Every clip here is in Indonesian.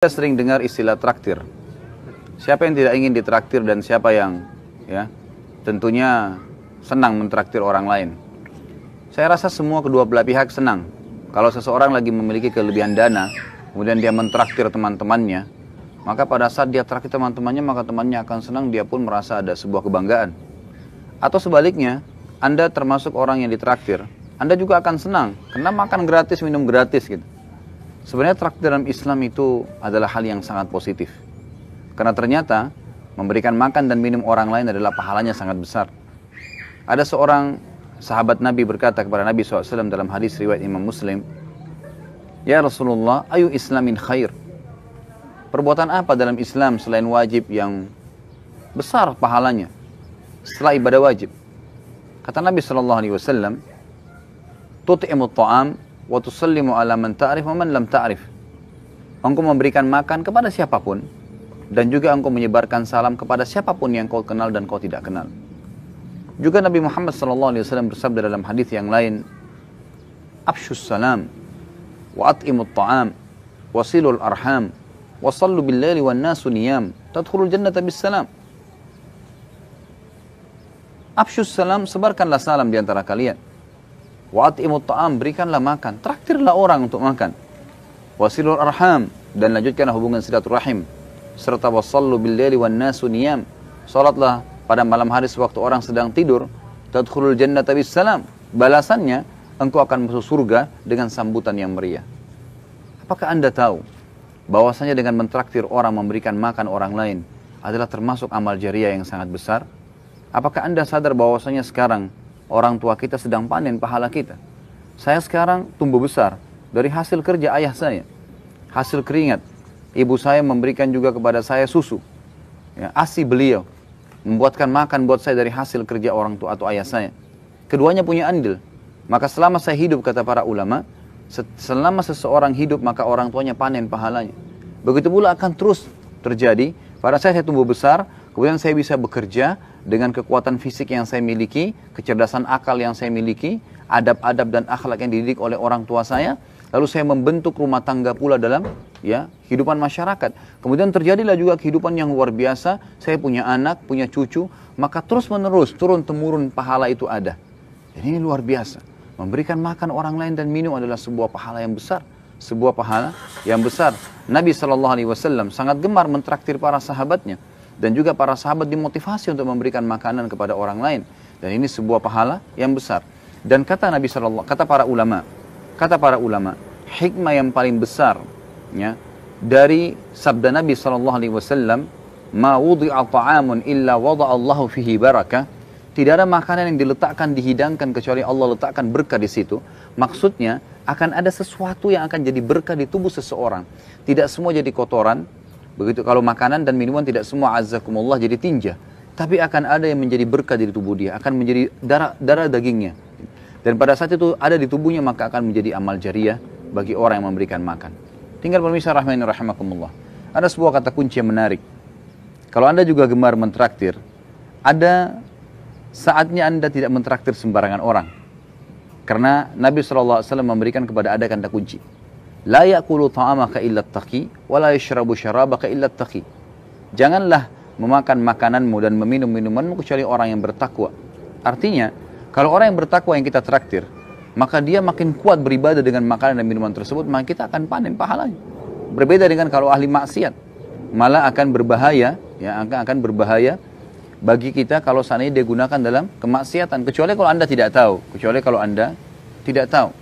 Kita sering dengar istilah traktir. Siapa yang tidak ingin ditraktir dan siapa yang tentunya senang mentraktir orang lain. Saya rasa semua kedua belah pihak senang. Kalau seseorang lagi memiliki kelebihan dana, kemudian dia mentraktir teman-temannya, maka pada saat dia traktir teman-temannya, maka temannya akan senang, dia pun merasa ada sebuah kebanggaan. Atau sebaliknya, Anda termasuk orang yang ditraktir, Anda juga akan senang, karena makan gratis, minum gratis gitu. Sebenarnya traktir dalam Islam itu adalah hal yang sangat positif. Karena ternyata memberikan makan dan minum orang lain adalah pahalanya sangat besar. Ada seorang sahabat Nabi berkata kepada Nabi SAW dalam hadis riwayat Imam Muslim, "Ya Rasulullah, ayu islamin khair?" Perbuatan apa dalam Islam selain wajib yang besar pahalanya setelah ibadah wajib? Kata Nabi SAW, "Tut'imut ta'am wa tusallimu ala man ta'rif wa man lam ta'rif." Engkau memberikan makan kepada siapapun dan juga engkau menyebarkan salam kepada siapapun yang kau kenal dan kau tidak kenal. Juga Nabi Muhammad SAW bersabda dalam hadis yang lain, "Afshus salam wa at'imut ta'am wa silul arham wa sallu bil laili wan nasu niyam tadkhulul jannata bis salam." Afshus salam, sebarkanlah salam di antara kalian. Wa at'imut ta'am, berikanlah makan, traktirlah orang untuk makan. Wasilul arham, dan lanjutkanlah hubungan silaturahim. Serta wasallu bil laili wan nasu niyam, salatlah pada malam hari sewaktu orang sedang tidur. Tadkhulul jannata bis salam, balasannya engkau akan masuk surga dengan sambutan yang meriah. Apakah Anda tahu bahwasanya dengan mentraktir orang, memberikan makan orang lain adalah termasuk amal jariah yang sangat besar? Apakah Anda sadar bahwasanya sekarang orang tua kita sedang panen pahala kita? Saya sekarang tumbuh besar dari hasil kerja ayah saya, hasil keringat. Ibu saya memberikan juga kepada saya susu, ASI beliau membuatkan makan buat saya dari hasil kerja orang tua atau ayah saya. Keduanya punya andil. Maka selama saya hidup, kata para ulama, selama seseorang hidup maka orang tuanya panen pahalanya. Begitu pula akan terus terjadi. Pada saya tumbuh besar, kemudian saya bisa bekerja dengan kekuatan fisik yang saya miliki, kecerdasan akal yang saya miliki, adab-adab dan akhlak yang dididik oleh orang tua saya, lalu saya membentuk rumah tangga pula dalam kehidupan masyarakat. Kemudian terjadilah juga kehidupan yang luar biasa, saya punya anak, punya cucu, maka terus menerus turun-temurun pahala itu ada. Dan ini luar biasa. Memberikan makan orang lain dan minum adalah sebuah pahala yang besar, sebuah pahala yang besar. Nabi SAW sangat gemar mentraktir para sahabatnya. Dan juga para sahabat dimotivasi untuk memberikan makanan kepada orang lain. Dan ini sebuah pahala yang besar. Dan kata Nabi SAW, kata para ulama, hikmah yang paling besar dari sabda Nabi SAW, "Ma wudi'a ta'amun illa wada'allahu fihi barakah." Tidak ada makanan yang diletakkan, dihidangkan kecuali Allah letakkan berkah di situ. Maksudnya akan ada sesuatu yang akan jadi berkah di tubuh seseorang. Tidak semua jadi kotoran. Begitu kalau makanan dan minuman tidak semua azzakumullah jadi tinja, tapi akan ada yang menjadi berkah di tubuh dia, akan menjadi darah dagingnya. Dan pada saat itu ada di tubuhnya, maka akan menjadi amal jariah bagi orang yang memberikan makan. Tinggal pemirsa rahmani rahimakumullah. Ada sebuah kata kunci yang menarik. Kalau Anda juga gemar mentraktir, ada saatnya Anda tidak mentraktir sembarangan orang. Karena Nabi SAW memberikan kepada Anda kata kunci. La ya'kulu ta'amaka illa at-taqi wa la yashrabu syarabaka illa at-taqi. Janganlah memakan makananmu dan meminum minumanmu kecuali orang yang bertakwa. Artinya, kalau orang yang bertakwa yang kita traktir, maka dia makin kuat beribadah dengan makanan dan minuman tersebut, maka kita akan panen pahalanya. Berbeda dengan kalau ahli maksiat, malah akan berbahaya, akan berbahaya bagi kita kalau seandainya dia gunakan dalam kemaksiatan. Kecuali kalau Anda tidak tahu.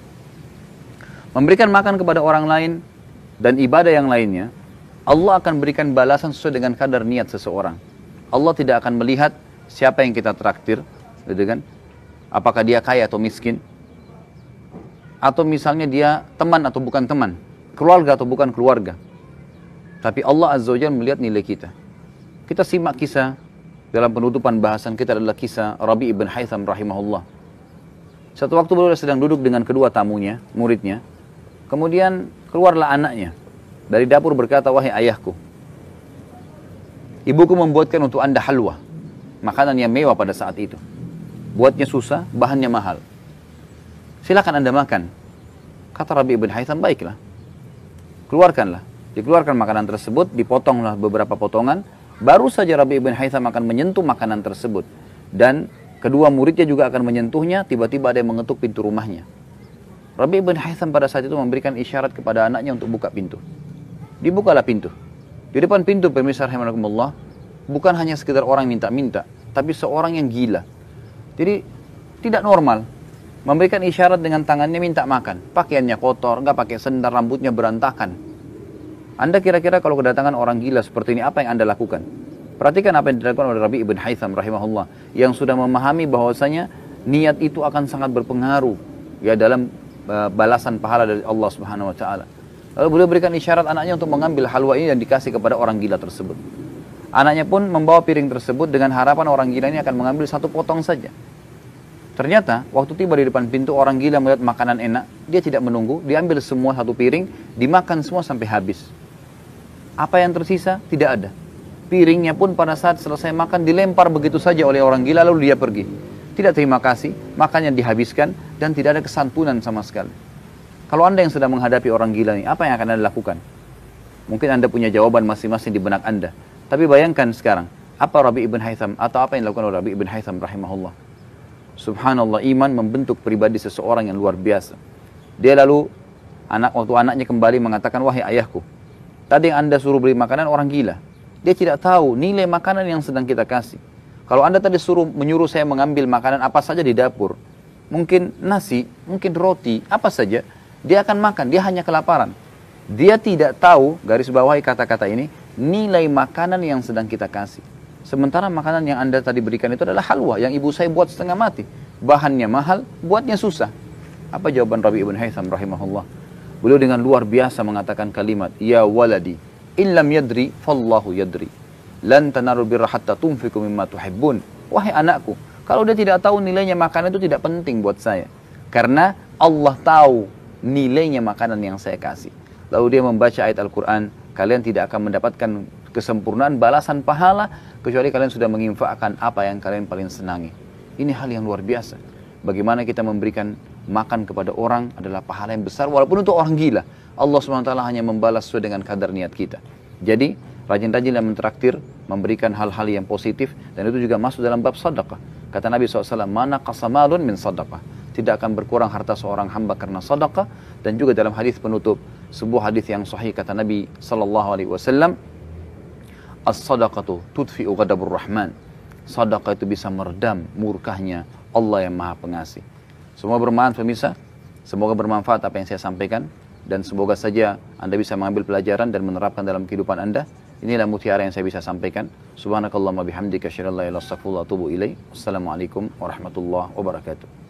Memberikan makan kepada orang lain dan ibadah yang lainnya, Allah akan berikan balasan sesuai dengan kadar niat seseorang. Allah tidak akan melihat siapa yang kita traktir, gitu kan? Apakah dia kaya atau miskin, atau misalnya dia teman atau bukan teman, keluarga atau bukan keluarga. Tapi Allah Azza wa Jalla melihat nilai kita. Kita simak kisah dalam penutupan bahasan kita adalah kisah Rabi' ibn Haytham rahimahullah. Satu waktu beliau sedang duduk dengan kedua tamunya, muridnya. Kemudian keluarlah anaknya dari dapur berkata, "Wahai ayahku, ibuku membuatkan untuk Anda halwa, makanan yang mewah pada saat itu. Buatnya susah, bahannya mahal. Silakan Anda makan." Kata Rabi' ibn Haytham, "Baiklah, keluarkanlah." Dikeluarkan makanan tersebut, dipotonglah beberapa potongan. Baru saja Rabi' ibn Haytham akan menyentuh makanan tersebut. Dan kedua muridnya juga akan menyentuhnya, tiba-tiba ada yang mengetuk pintu rumahnya. Rabi' ibn Haytham pada saat itu memberikan isyarat kepada anaknya untuk buka pintu. Dibukalah pintu. Di depan pintu, pemirsa rahimakumullah, bukan hanya sekedar orang minta-minta, tapi seorang yang gila. Jadi tidak normal. Memberikan isyarat dengan tangannya minta makan. Pakaiannya kotor, nggak pakai sendal, rambutnya berantakan. Anda kira-kira kalau kedatangan orang gila seperti ini, apa yang Anda lakukan? Perhatikan apa yang dilakukan oleh Rabi' ibn Haytham rahimahullah, yang sudah memahami bahwasanya niat itu akan sangat berpengaruh ya dalam balasan pahala dari Allah Subhanahu wa taala. Lalu beliau berikan isyarat anaknya untuk mengambil halwa ini dan dikasih kepada orang gila tersebut. Anaknya pun membawa piring tersebut dengan harapan orang gila ini akan mengambil satu potong saja. Ternyata waktu tiba di depan pintu, orang gila melihat makanan enak, dia tidak menunggu, diambil semua satu piring, dimakan semua sampai habis. Apa yang tersisa? Tidak ada. Piringnya pun pada saat selesai makan dilempar begitu saja oleh orang gila, lalu dia pergi. Tidak terima kasih, makannya dihabiskan dan tidak ada kesantunan sama sekali. Kalau Anda yang sedang menghadapi orang gila ini, apa yang akan Anda lakukan? Mungkin Anda punya jawaban masing-masing di benak Anda. Tapi bayangkan sekarang, apa Rabi' ibn Haytham atau apa yang dilakukan oleh Rabi' ibn Haytham rahimahullah. Subhanallah, iman membentuk pribadi seseorang yang luar biasa. Dia lalu, waktu anaknya kembali mengatakan, wahai ayahku, tadi yang Anda suruh beli makanan orang gila. Dia tidak tahu nilai makanan yang sedang kita kasih. Kalau Anda tadi menyuruh saya mengambil makanan apa saja di dapur, mungkin nasi, mungkin roti, apa saja, dia akan makan, dia hanya kelaparan. Dia tidak tahu, garis bawahi kata-kata ini, nilai makanan yang sedang kita kasih. Sementara makanan yang Anda tadi berikan itu adalah halwa yang ibu saya buat setengah mati. Bahannya mahal, buatnya susah. Apa jawaban Rabi' ibn Haytham rahimahullah? Beliau dengan luar biasa mengatakan kalimat, ya waladi, illam yadri, fallahu yadri. Lan tanarul birra hatta tunfiku mimma tuhibbun. Wahai anakku, kalau dia tidak tahu nilainya makanan itu tidak penting buat saya. Karena Allah tahu nilainya makanan yang saya kasih. Lalu dia membaca ayat Al-Quran, kalian tidak akan mendapatkan kesempurnaan balasan pahala kecuali kalian sudah menginfakkan apa yang kalian paling senangi. Ini hal yang luar biasa. Bagaimana kita memberikan makan kepada orang adalah pahala yang besar walaupun untuk orang gila. Allah SWT hanya membalas sesuai dengan kadar niat kita. Jadi rajin-rajinlah mentraktir, memberikan hal-hal yang positif, dan itu juga masuk dalam bab sedekah. Kata Nabi SAW, mana qasamalun min sedekah. Tidak akan berkurang harta seorang hamba karena sedekah. Dan juga dalam hadis penutup, sebuah hadis yang sahih kata Nabi SAW, as-sadaqatu tudfi'u ghadabur rahman. Sedekah itu bisa meredam murkahnya Allah yang Maha Pengasih. Semoga bermanfaat pemirsa. Semoga bermanfaat apa yang saya sampaikan. Dan semoga saja Anda bisa mengambil pelajaran dan menerapkan dalam kehidupan Anda. Inilah mutiara yang saya bisa sampaikan. Subhanakallahumma bihamdika asyhadu an la ilaha illa anta astaghfiruka wa atubu ilaik. Wassalamualaikum warahmatullahi wabarakatuh.